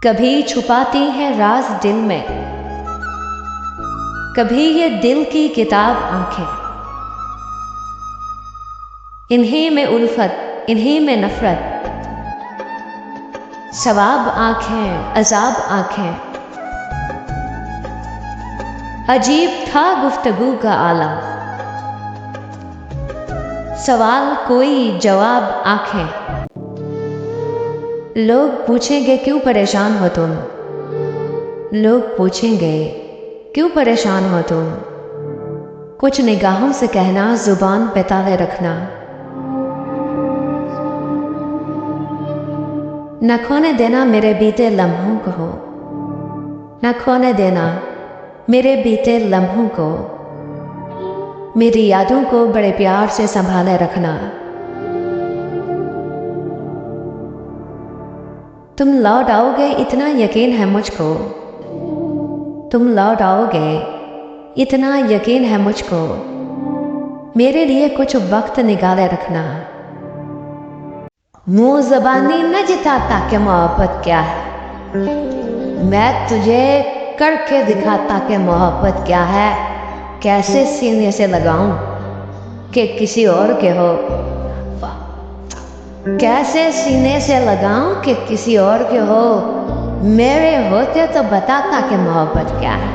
कभी छुपाती हैं राज दिल में, कभी ये दिल की किताब आंखें। इन्हीं में उल्फत, इन्हीं में नफरत, सवाब आंखें, अजाब आंखें। अजीब था गुफ्तगू का आलम, सवाल कोई जवाब आंखें। लोग पूछेंगे क्यों परेशान हो तुम, लोग पूछेंगे क्यों परेशान हो तुम। कुछ निगाहों से कहना, जुबान पे ताले रखना। न खोने देना मेरे बीते लम्हों को, न खोने देना मेरे बीते लम्हों को। मेरी यादों को बड़े प्यार से संभाले रखना। तुम लौट आओगे इतना यकीन है मुझको, तुम लौट आओगे इतना यकीन है मुझको। मेरे लिए कुछ वक्त निकाले रखना। मुंह ज़बानी न जिताता कि मोहब्बत क्या है, मैं तुझे करके दिखाता कि मोहब्बत क्या है। कैसे सीने से लगाऊं कि किसी और के हो, कैसे सीने से लगाऊं कि किसी और के हो। मेरे होते तो बताता कि मोहब्बत क्या है।